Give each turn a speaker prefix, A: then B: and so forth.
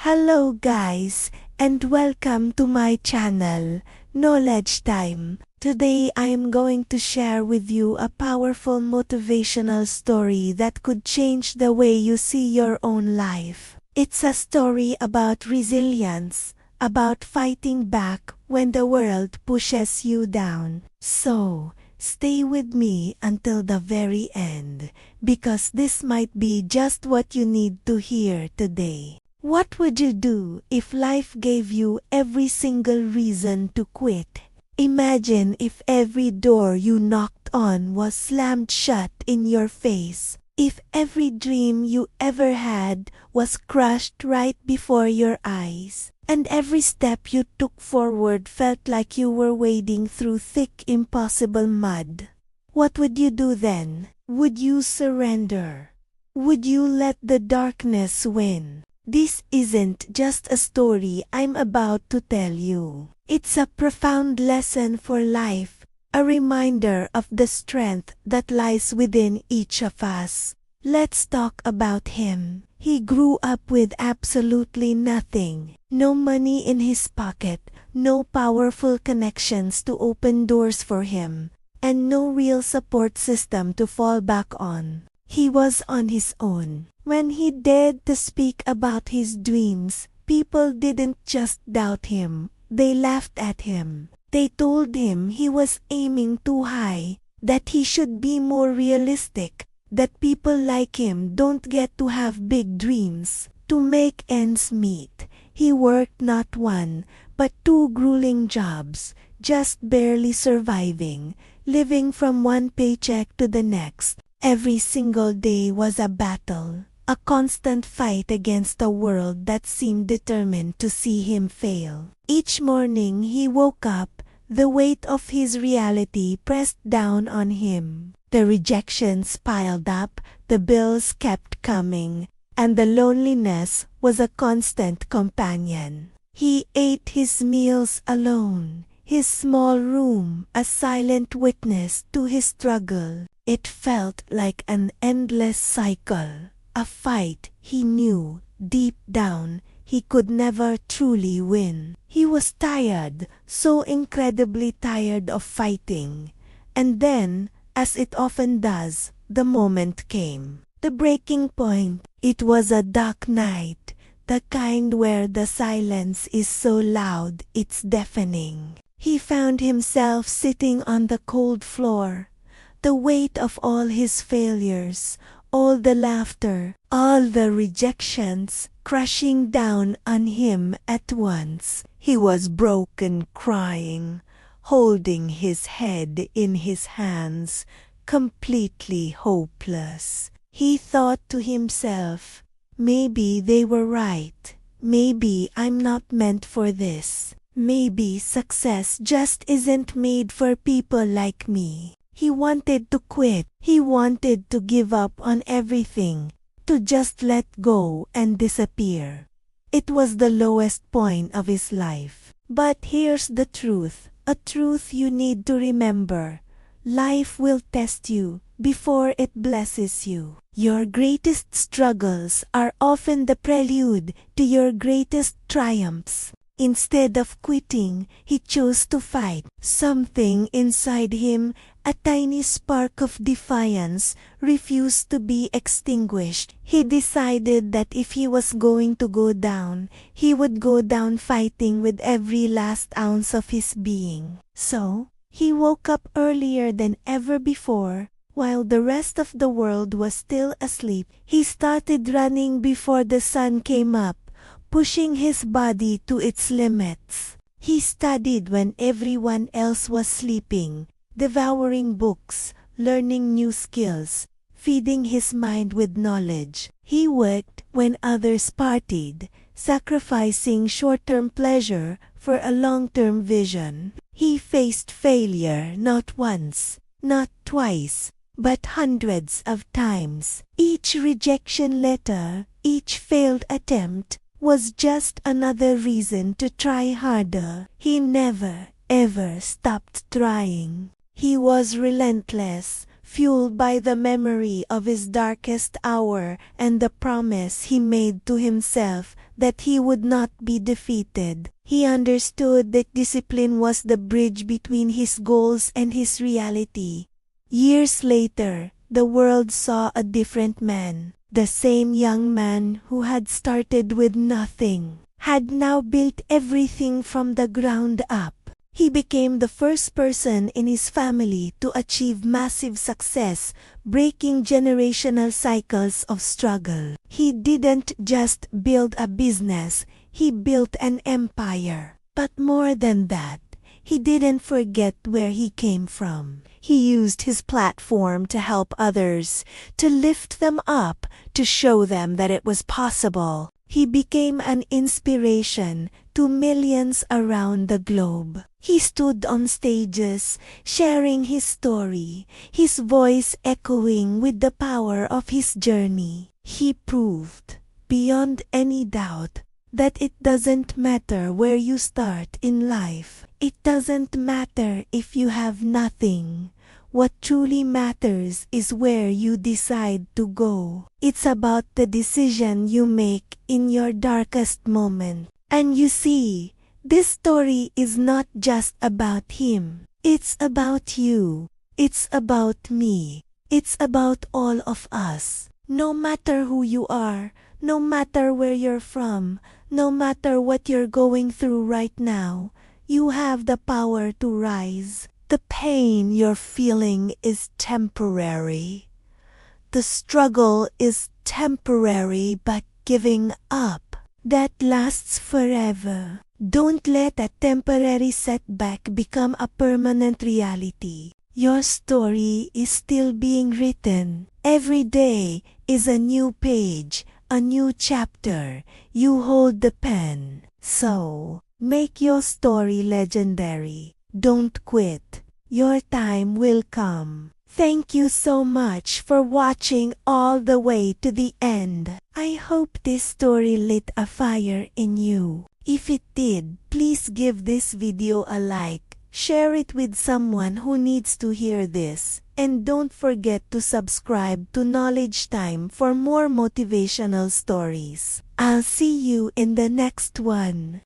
A: Hello guys, and welcome to my channel, Knowledge Time. Today I am going to share with you a powerful motivational story that could change the way you see your own life. It's a story about resilience, about fighting back when the world pushes you down. So, stay with me until the very end, because this might be just what you need to hear today. What would you do if life gave you every single reason to quit? Imagine if every door you knocked on was slammed shut in your face. If every dream you ever had was crushed right before your eyes, and every step you took forward felt like you were wading through thick, impossible mud. What would you do then? Would you surrender? Would you let the darkness win? This isn't just a story I'm about to tell you. It's a profound lesson for life, a reminder of the strength that lies within each of us. Let's talk about him. He grew up with absolutely nothing. No money in his pocket, no powerful connections to open doors for him, and no real support system to fall back on. He was on his own. When he dared to speak about his dreams, people didn't just doubt him, they laughed at him. They told him he was aiming too high, that he should be more realistic, that people like him don't get to have big dreams. To make ends meet, he worked not one, but two grueling jobs, just barely surviving, living from one paycheck to the next. Every single day was a battle, a constant fight against a world that seemed determined to see him fail. Each morning he woke up, the weight of his reality pressed down on him. The rejections piled up, the bills kept coming, and the loneliness was a constant companion. He ate his meals alone, his small room a silent witness to his struggle. It felt like an endless cycle, a fight he knew, deep down, he could never truly win. He was tired, so incredibly tired of fighting. And then, as it often does, the moment came. The breaking point. It was a dark night, the kind where the silence is so loud it's deafening. He found himself sitting on the cold floor. The weight of all his failures, all the laughter, all the rejections, crashing down on him at once. He was broken, crying, holding his head in his hands, completely hopeless. He thought to himself, maybe they were right. Maybe I'm not meant for this. Maybe success just isn't made for people like me. He wanted to quit. He wanted to give up on everything, to just let go and disappear. It was the lowest point of his life. But here's the truth, a truth you need to remember. Life will test you before it blesses you. Your greatest struggles are often the prelude to your greatest triumphs. Instead of quitting, he chose to fight. Something inside him, a tiny spark of defiance, refused to be extinguished. He decided that if he was going to go down, he would go down fighting with every last ounce of his being. So, he woke up earlier than ever before. While the rest of the world was still asleep, he started running before the sun came up, pushing his body to its limits. He studied when everyone else was sleeping, devouring books, learning new skills, feeding his mind with knowledge. He worked when others partied, sacrificing short-term pleasure for a long-term vision. He faced failure not once, not twice, but hundreds of times. Each rejection letter, each failed attempt, was just another reason to try harder. He never, ever stopped trying. He was relentless, fueled by the memory of his darkest hour and the promise he made to himself that he would not be defeated. He understood that discipline was the bridge between his goals and his reality. Years later, the world saw a different man. The same young man who had started with nothing had now built everything from the ground up. He became the first person in his family to achieve massive success, breaking generational cycles of struggle. He didn't just build a business, he built an empire. But more than that, he didn't forget where he came from. He used his platform to help others, to lift them up, to show them that it was possible. He became an inspiration to millions around the globe. He stood on stages, sharing his story, his voice echoing with the power of his journey. He proved, beyond any doubt, that it doesn't matter where you start in life. It doesn't matter if you have nothing. What truly matters is where you decide to go. It's about the decision you make in your darkest moment. And you see, this story is not just about him. It's about you. It's about me. It's about all of us. No matter who you are, no matter where you're from, no matter what you're going through right now, you have the power to rise. The pain you're feeling is temporary. The struggle is temporary, but giving up, that lasts forever. Don't let a temporary setback become a permanent reality. Your story is still being written. Every day is a new page, a new chapter. You hold the pen. So, make your story legendary. Don't quit. Your time will come. Thank you so much for watching all the way to the end. I hope this story lit a fire in you. If it did, please give this video a like, share it with someone who needs to hear this, and don't forget to subscribe to Knowledge Time for more motivational stories. I'll see you in the next one.